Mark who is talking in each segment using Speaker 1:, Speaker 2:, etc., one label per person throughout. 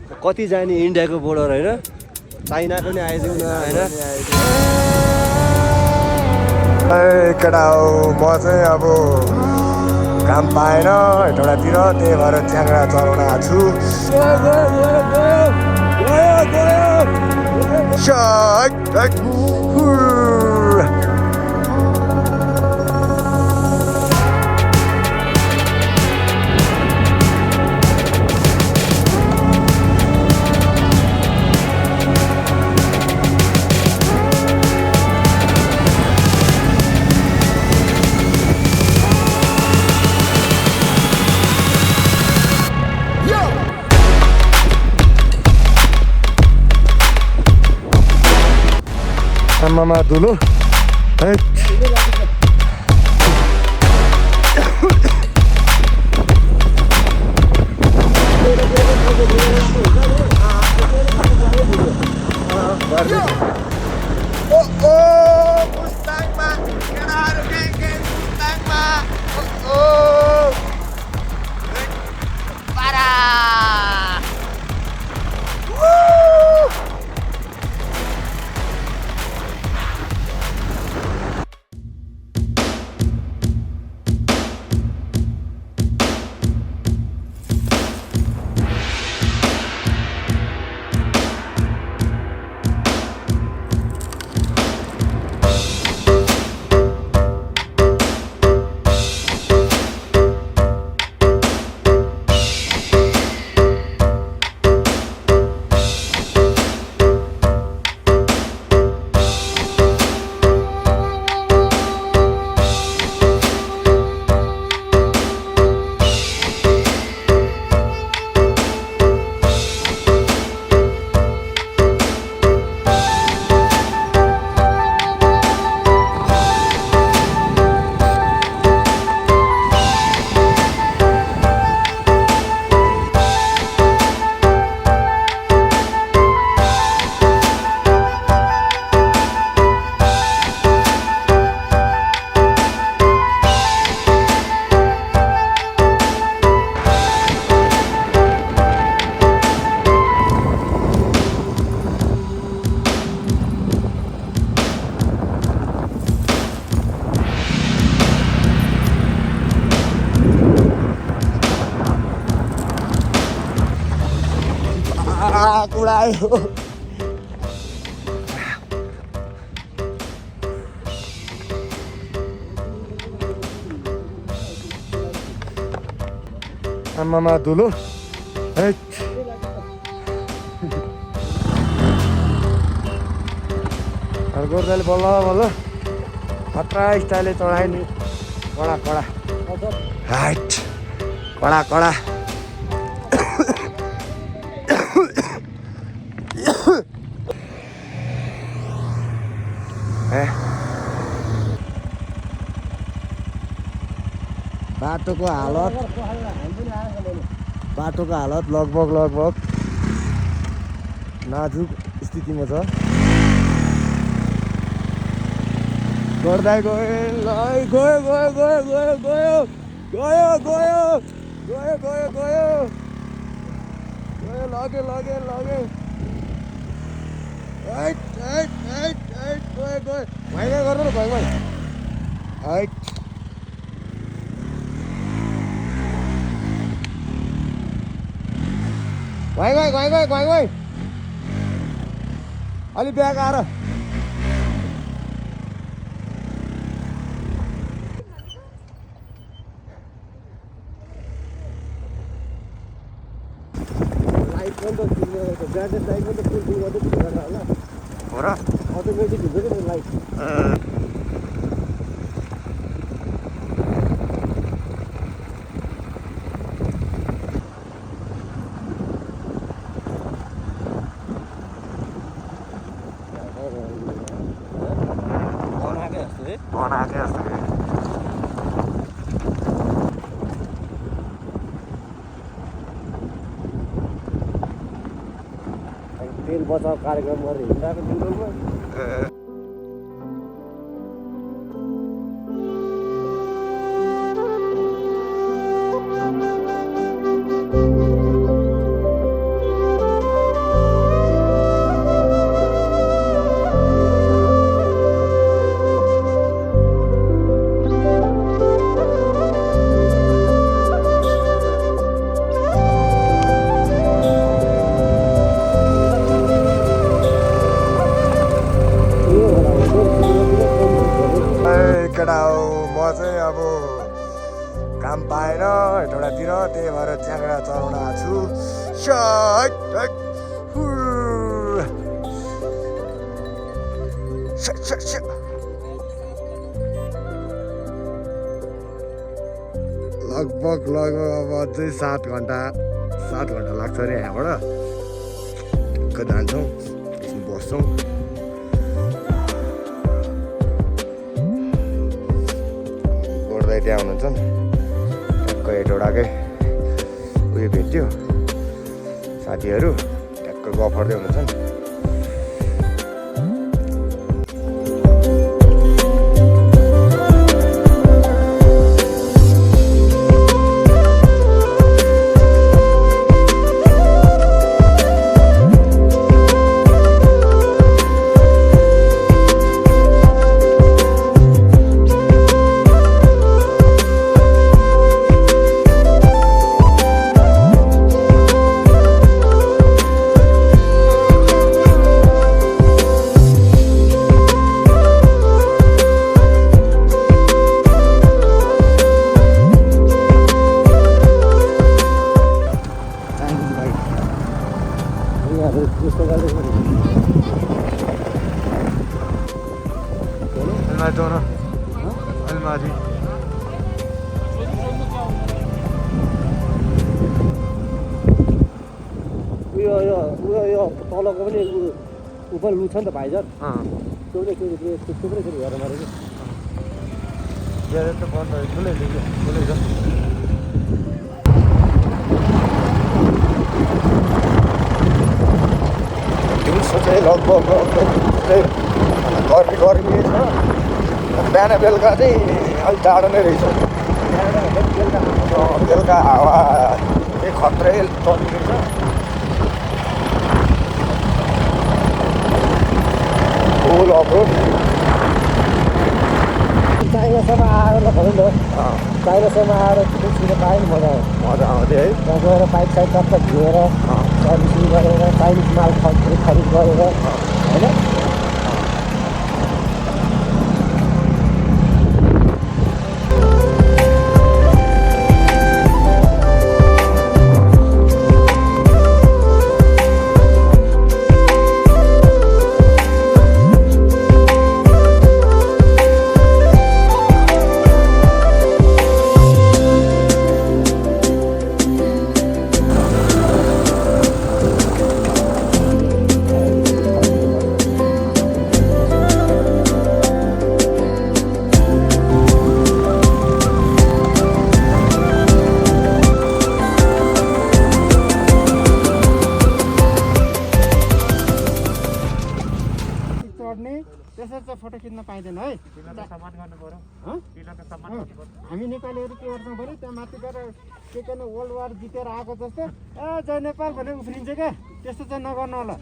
Speaker 1: कति जाने इन्डियाको बोर्डर होइन चाइनाको नि आइदिउँ न होइन
Speaker 2: केटा हो म चाहिँ अब काम पाएन हेटौडातिर त्यही भएर च्याङ्रा चलाउन आएको छु आमामा धुलो कुडायो आमामा धुलो गोर्खाले बल्ल बल्ल खतरा स्टाइलले चढायो नि कडा कडा हाइट कडा कडा बाटोको हालत लगभग नाजुक स्थितिमा छ गर्दै गयो लगे भाइ गर्नु न भाइ हाइट भाइ अलि ब्याग आएर लाइट पनि त ब्याट्री लाइट पनि त फुल गर्दै होला हो र अटोमेटिक हुन्छ नि लाइट बनाएकै जस्तो तेल बचाउ कार्यक्रम गरेर हिँडिरहेको जङ्गलमा काम पाएन एउटातिर, त्यही भएर च्याङ्ग्रा चढाउन आएको छु। लगभग अब अझै 7 घन्टा लाग्छ अरे यहाँबाट। जान्छौँ, बस्छौँ। गोडदाइ त्यहाँ हुनुहुन्छ नि, टक्क हेटौडाकै उयो भेट्यो साथीहरू, टक्क गफ गर्दै हुनुहुन्छ नि। अलमारी
Speaker 1: उयो तलको पनि उपर लु छ नि त भाइजर, थुप्रै हेर मारेको
Speaker 2: त बन्द ठुलै छ। दिउँसो चाहिँ लगभग गर्मी छ, बिहान बेलुका चाहिँ अलिक टाढो नै रहेछ। बेलुका हावा चाहिँ खत्रै चलिरहेछ। फुल अफरोड
Speaker 1: चाइनासम्म आएर भनौँ न, चाइनासम्म आएर छिटो पायो नि मजा
Speaker 2: आउँथ्यो है।
Speaker 1: त्यहाँ गएर बाइक साइड टक्क धुएर सर्भिसिङ गरेर चाइनिज माल खरिद गरेर होइन। त्यसरी चाहिँ फोटो खिच्न पाइँदैन है। हामी नेपालीहरू के गर्छौँ भने त्यहाँ माथि गएर के गर्नु, वर्ल्ड वार जितेर आएको जस्तो जय नेपाल भनेर उफ्रिन्छ क्या। त्यस्तो चाहिँ नगर्नु होला,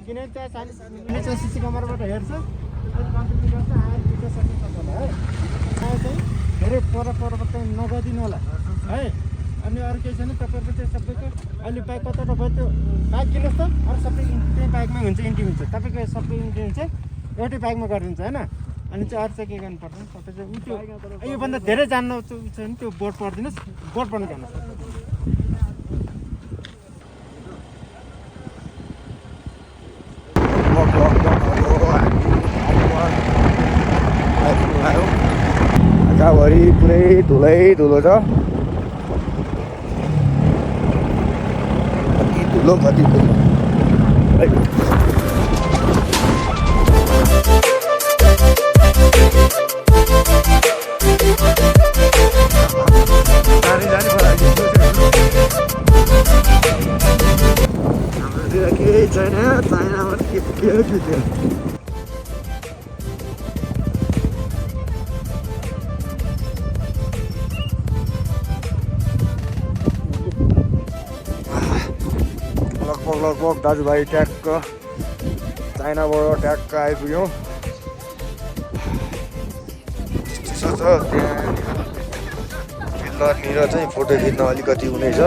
Speaker 1: किनभने त्यहाँ 40 सिसी क्यामेराबाट हेर्छ, कम्प्युटर गर्छ, आएर जित्न सक्छ होला है। त्यहाँ चाहिँ धेरै पर चाहिँ नगरिदिनु होला है। अनि अरू केही छैन, तपाईँहरूको चाहिँ सबैको अहिले बाइक कताबाट भयो त्यो बाइक किन्नुहोस् त, अरू सबै त्यही बाइकमै हुन्छ, इन्ट्री हुन्छ। तपाईँको सबै इन्ट्री हुन्छ एउटै बाइकमा गरिदिन्छ होइन। अनि चाहिँ अरू चाहिँ के गर्नु पर्दैन, सबै चाहिँ त्यो योभन्दा धेरै जान्नु छ भने त्यो बोर्ड पढिदिनुहोस्, बोर्ड पढ्नु जानुहोस्।
Speaker 2: आँखाभरि पुरै धुलो छ, कति धुलो। केही छैन चाइनामा के लगभग दाजुभाइ ट्याक्क चाइनाबाट ट्याक्क आइपुग्यौँ। त्यहाँनिर चाहिँ फोटो खिच्न अलिकति हुने छ।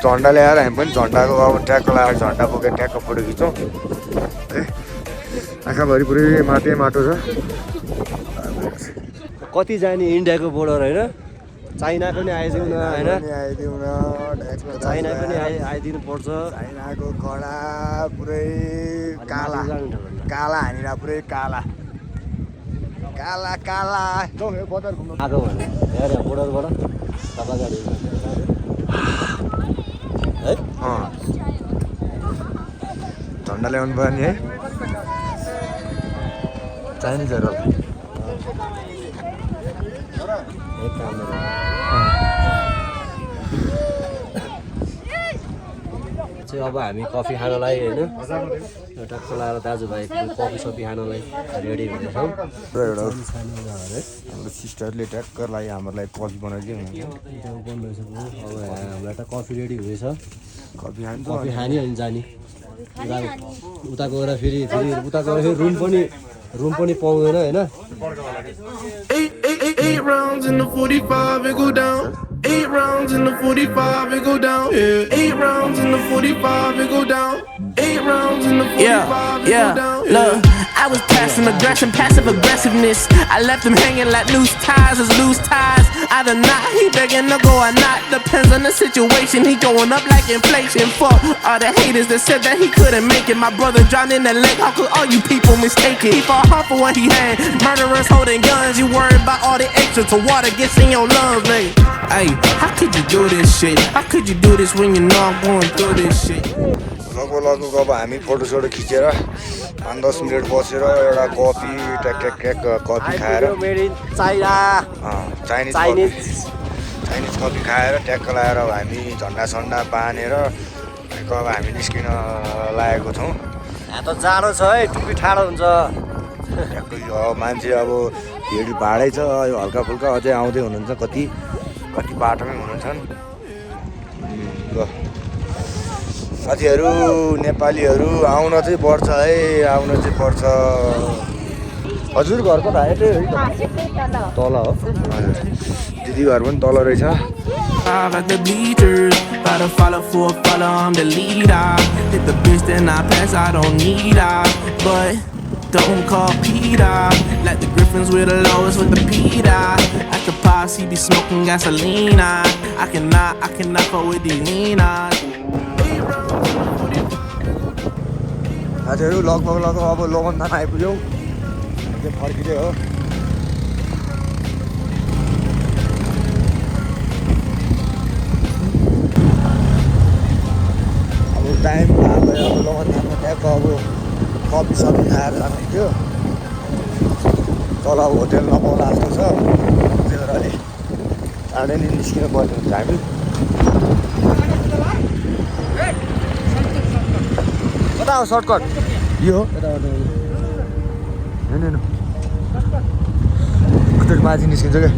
Speaker 2: झन्डा ल्याएर हामी पनि झन्डाको अब ट्याक्क लगाएर झन्डा बोकेर ट्याक्क फोटो खिच्छौँ है। आँखाभरि पुरै माटो छ।
Speaker 1: कति जाने इन्डियाको बोर्डर होइन,
Speaker 3: चाइना पनि आइदिउँ न होइन
Speaker 2: आइदिउँ न
Speaker 3: चाइना पनि आइदिनु पर्छ
Speaker 2: चाइनाको कडा पुरै काला काला हानेर पुरै काला काला काला बजार घुम्नु
Speaker 3: आएको भने यहाँ बोर्डरबाट तपाईँ गाडी है
Speaker 2: झन्डा ल्याउनु पर्यो नि है चाइनिजहरू
Speaker 3: एक काम चाहिँ अब हामी कफी खानलाई होइन एउटा खोलाएर दाजुभाइ कफी सफी खानलाई रेडी हुनेछौँ
Speaker 2: एउटा हाम्रो सिस्टरले ट्याक्कर लागि हाम्रो लागि कफी बनाइदियो
Speaker 3: अब हामीलाई त कफी रेडी हुनेछ
Speaker 2: कफी खान्छ
Speaker 3: कफी खाने अनि जाने उता गएर फेरि रुम पनि पाउँदैन होइन
Speaker 4: 8 rounds in the 45 and go down. 8 rounds in the 45 and go down. 8 rounds in the 45 and go down. 8 rounds in the 45 and go down. Look, I was passing aggression, passive aggressiveness. I left him hanging like loose ties as loose ties. Either not, he begging to go or not. Depends on the situation. He going up like inflation. Fuck all the haters that said that he couldn't make it. My brother drowned in the lake. How could all you people mistake it? He fought hard for what he had. Murderers holding guns. You worried about all the extra to water gets in your lungs, nigga. Hey, how could you do this shit? How could you do this when you know I'm going through this shit?
Speaker 2: लगभग अब हामी फोटोसोटो खिचेर 5-10 minute बसेर एउटा coffee ट्याक coffee खाएर Chinese coffee खाएर ट्याक्क लगाएर अब हामी झन्डा सन्डा बाँधेर अब हामी निस्किन लागेको छौँ।
Speaker 3: यहाँ त जाडो छ है टुपी ठाडो हुन्छ
Speaker 2: ट्याक्कै मान्छे अब भिड भाडै छ यो हल्का फुल्का अझै आउँदै हुनुहुन्छ कति बाटोमै हुनुहुन्छ ल साथीहरू नेपालीहरू आउन चाहिँ पर्छ है आउन चाहिँ पर्छ।
Speaker 3: हजुर घरको भाइ चाहिँ तल हो
Speaker 2: दिदी घर पनि तल रहेछ।
Speaker 4: At the bleachers, about to follow for a follow, I'm the leader. Hit the bitch, then I pass, I don't need her. But don't call Peter. Like the Griffins with the lowest with the Peter. At the pops, he be smoking gasoline. I cannot fuck with these Ninas.
Speaker 2: साथीहरू लगभग अब लोगनथान आइपुग्यौँ फर्किँदै हो। अब time भयो अब लोगनथानमा ट्याक्क अब कफी सफी खाएर जानु थियो तल अब होटेल नपाउला जस्तो छ त्यही भएर अलि चाँडै नै निस्किनु पर्ने हुन्छ हामी। कता हो सर्टकट यो हो होइन कति माथि निस्किन्छ क्या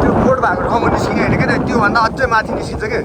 Speaker 2: त्यो बोर्ड भएको ठाउँमा निस्किने होइन क्या त्योभन्दा अझै माथि निस्किन्छ क्या।